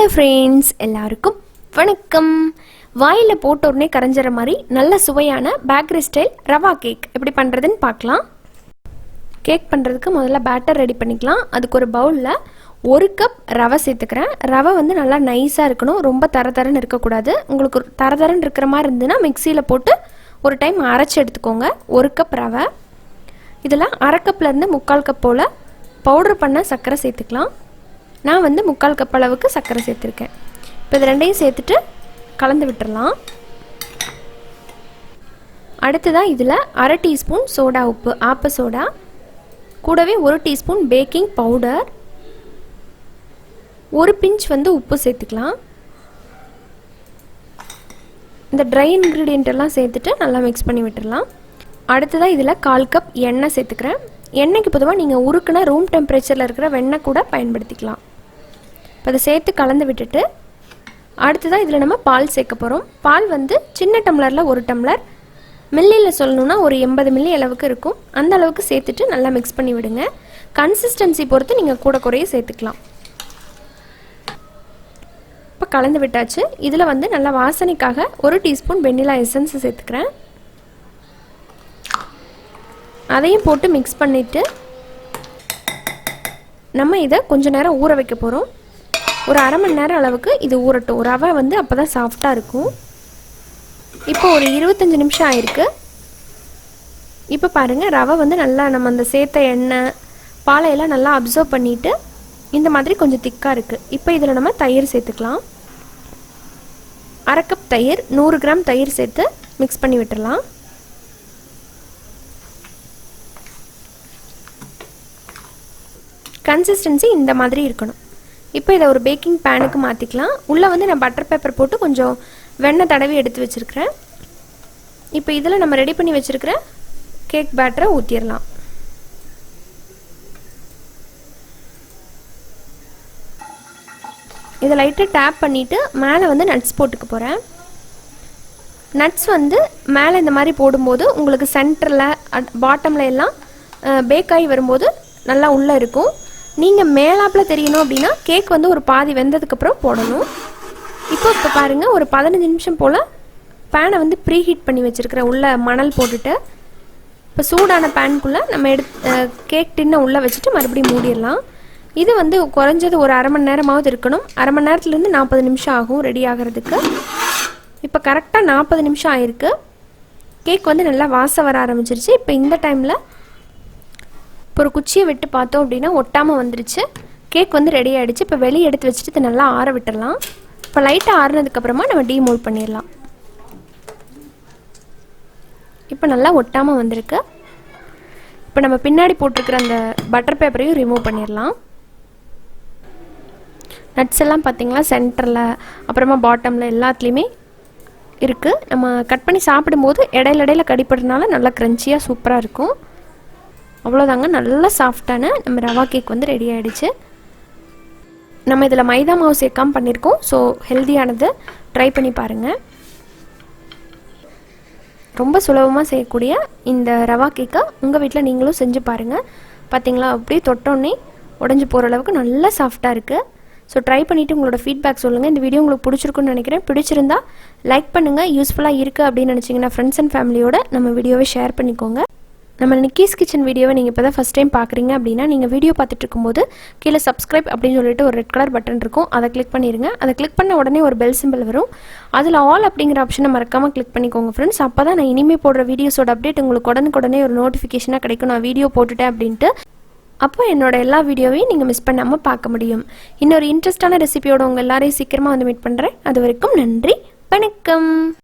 Hello friends, எல்லாருக்கும் வணக்கம். வாயில் போட்ட உடனே கரைஞ்சிற மாதிரி நல்ல சுவையான பேக்கரி ஸ்டைல் ரவா கேக் எப்படி பண்ணுறதுன்னு பார்க்கலாம். கேக் பண்ணுறதுக்கு முதல்ல பேட்டர் ரெடி பண்ணிக்கலாம். அதுக்கு ஒரு பவுலில் 1 கப் ரவை சேர்த்துக்கிறேன். ரவை வந்து நல்லா நைஸாக இருக்கணும், ரொம்ப தரன்னு இருக்கக்கூடாது. உங்களுக்கு தரன்னு இருக்கிற மாதிரி இருந்ததுன்னா மிக்சியில் போட்டு ஒரு டைம் அரைச்சி எடுத்துக்கோங்க. 1 கப் ரவை. இதில் அரை கப்லேருந்து 3/4 கப் போல் பவுட்ரு பண்ண சர்க்கரை சேர்த்துக்கலாம். நான் வந்து 3/4 கப் அளவுக்கு சர்க்கரை சேர்த்துருக்கேன். இப்போ இது ரெண்டையும் சேர்த்துட்டு கலந்து விட்டுடலாம். அடுத்ததாக இதில் அரை டீஸ்பூன் சோடா உப்பு, ஆப்ப சோடா, கூடவே 1 டீஸ்பூன் பேக்கிங் பவுடர், 1 பிஞ்ச் வந்து உப்பு சேர்த்துக்கலாம். இந்த ட்ரை இன்க்ரீடியண்ட் எல்லாம் சேர்த்துட்டு நல்லா மிக்ஸ் பண்ணி விட்டுடலாம். அடுத்ததாக இதில் 1/4 கப் எண்ணெய் சேர்த்துக்கிறேன். எண்ணெய்க்கு பொதுவாக நீங்கள் உருக்குன ரூம் டெம்பரேச்சரில் இருக்கிற வெண்ணெய் கூட பயன்படுத்திக்கலாம். இப்போ அதை சேர்த்து கலந்து விட்டுட்டு அடுத்ததாக இதில் நம்ம பால் சேர்க்க போகிறோம். பால் வந்து சின்ன டம்ளரில் 1 டம்ளர், மில்லியில் சொல்லணுன்னா ஒரு 80 மில்லி அளவுக்கு இருக்கும். அந்த அளவுக்கு சேர்த்துட்டு நல்லா மிக்ஸ் பண்ணி விடுங்க. கன்சிஸ்டன்சி பொறுத்து நீங்கள் கூட குறைய சேர்த்துக்கலாம். இப்போ கலந்து விட்டாச்சு. இதில் வந்து நல்லா வாசனைக்காக 1 டீஸ்பூன் வெண்ணிலா எசன்ஸ் சேர்த்துக்கிறேன். அதையும் போட்டு மிக்ஸ் பண்ணிவிட்டு நம்ம இதை கொஞ்சம் நேரம் ஊற வைக்க போகிறோம். ஒரு அரை மணி நேரம் அளவுக்கு இது ஊறட்டும். ரவை வந்து அப்போ தான் சாஃப்டாக இருக்கும். இப்போ ஒரு 25 நிமிஷம் ஆயிருக்கு. இப்போ பாருங்கள், ரவை வந்து நல்லா நம்ம அந்த சேர்த்த எண்ணெய் பாலையெல்லாம் நல்லா அப்சர்வ் பண்ணிவிட்டு இந்த மாதிரி கொஞ்சம் திக்காக இருக்குது. இப்போ இதில் நம்ம தயிர் சேர்த்துக்கலாம். அரை கப் தயிர், 100 கிராம் தயிர் சேர்த்து மிக்ஸ் பண்ணி விட்டுடலாம். கன்சிஸ்டன்சி இந்த மாதிரி இருக்கணும். இப்போ இதை ஒரு பேக்கிங் பேனுக்கு மாற்றிக்கலாம். உள்ளே வந்து நான் பட்டர் பேப்பர் போட்டு கொஞ்சம் வெண்ணெய் தடவி எடுத்து வச்சுருக்கிறேன். இப்போ இதில் நம்ம ரெடி பண்ணி வச்சுருக்கிற கேக் பேட்டரை ஊற்றிடலாம். இதை லைட்டாக டேப் பண்ணிவிட்டு மேலே வந்து நட்ஸ் போட்டுக்க போகிறேன். நட்ஸ் வந்து மேலே இந்த மாதிரி போடும்போது உங்களுக்கு சென்டரில் பாட்டமில் எல்லாம் பேக் ஆகி வரும்போது நல்லா உள்ளே இருக்கும். நீங்கள் மேலாப்பில் தெரியணும் அப்படின்னா கேக் வந்து ஒரு பாதி வெந்ததுக்கப்புறம் போடணும். இப்போ பாருங்கள், ஒரு 15 நிமிஷம் போல் பேனை வந்து ப்ரீ ஹீட் பண்ணி வச்சுருக்கிறேன். உள்ளே மணல் போட்டுட்டு இப்போ சூடான பேனுக்குள்ளே நம்ம கேக் டின்னை உள்ளே வச்சுட்டு மறுபடியும் மூடிடலாம். இது வந்து குறைஞ்சது ஒரு அரை மணி நேரமாவது இருக்கணும். அரை மணி நேரத்துலேருந்து 40 நிமிஷம் ஆகும் ரெடி ஆகிறதுக்கு. இப்போ கரெக்டாக 40 நிமிஷம் ஆயிருக்கு. கேக் வந்து நல்லா வாசம் வர ஆரம்பிச்சிருச்சு. இப்போ இந்த டைமில் இப்போ ஒரு குச்சியை விட்டு பார்த்தோம் அப்படின்னா ஒட்டாமல் வந்துருச்சு. கேக் வந்து ரெடி ஆகிடுச்சு. இப்போ வெளியே எடுத்து வச்சுட்டு இதை நல்லா ஆற விட்டுடலாம். இப்போ லைட்டாக ஆறுனதுக்கப்புறமா நம்ம டீமோல்ட் பண்ணிடலாம். இப்போ நல்லா ஒட்டாமல் வந்திருக்கு. இப்போ நம்ம பின்னாடி போட்டிருக்கிற அந்த பட்டர் பேப்பரையும் ரிமூவ் பண்ணிடலாம். நட்ஸ் எல்லாம் பார்த்திங்களா சென்டரில் அப்புறமா பாட்டமில் எல்லாத்துலேயுமே இருக்குது. நம்ம கட் பண்ணி சாப்பிடும்போது இடையில கடிப்படுறதுனால நல்லா க்ரன்ச்சியாக சூப்பராக இருக்கும். அவ்வளோதாங்க, நல்லா சாஃப்டான நம்ம ரவா கேக் வந்து ரெடி ஆகிடுச்சு. நம்ம இதில் மைதா மாவு சேர்க்காமல் பண்ணியிருக்கோம். ஸோ ஹெல்தியானது, ட்ரை பண்ணி பாருங்கள். ரொம்ப சுலபமாக செய்யக்கூடிய இந்த ரவா கேக்கை உங்கள் வீட்டில் நீங்களும் செஞ்சு பாருங்கள். பார்த்தீங்களா, அப்படியே தொட்டோன்னே உடஞ்சி போகிற அளவுக்கு நல்லா சாஃப்டாக இருக்குது. ஸோ ட்ரை பண்ணிவிட்டு உங்களோட ஃபீட்பேக் சொல்லுங்கள். இந்த வீடியோ உங்களுக்கு பிடிச்சிருக்குன்னு நினைக்கிறேன். பிடிச்சிருந்தா லைக் பண்ணுங்கள். யூஸ்ஃபுல்லாக இருக்குது அப்படின்னு நினச்சிங்கன்னா ஃப்ரெண்ட்ஸ் அண்ட் ஃபேமிலியோட நம்ம வீடியோவை ஷேர் பண்ணிக்கோங்க. நம்ம நிக்கீஸ் கிச்சன் வீடியோவை நீங்கள் இப்போ தான் ஃபஸ்ட் டைம் பார்க்குறீங்க அப்படின்னா நீங்கள் வீடியோ பார்த்துட்டு இருக்கும்போது கீழே சப்ஸ்கிரைப் அப்படின்னு சொல்லிட்டு ஒரு ரெட் கலர் பட்டன் இருக்கும். அதை கிளிக் பண்ணிடுங்க. அதை கிளிக் பண்ண உடனே ஒரு பெல் சிம்பிள் வரும். அதில் ஆல் அப்படிங்கிற ஆப்ஷனை மறக்காமல் கிளிக் பண்ணிக்கோங்க ஃப்ரெண்ட்ஸ். அப்போ தான் நான் இனிமேல் போடுற வீடியோஸோட அப்டேட் உங்களுக்கு உடனே ஒரு நோட்டிஃபிகேஷனாக கிடைக்கும். நான் வீடியோ போட்டுட்டேன் அப்படின்ட்டு அப்போ என்னோட எல்லா வீடியோவையும் நீங்கள் மிஸ் பண்ணாமல் பார்க்க முடியும். இன்னொரு இன்ட்ரெஸ்டான ரெசிபியோட உங்கள் எல்லாரையும் சீக்கிரமாக வந்து மீட் பண்ணுறேன். அது வரைக்கும் நன்றி, வணக்கம்.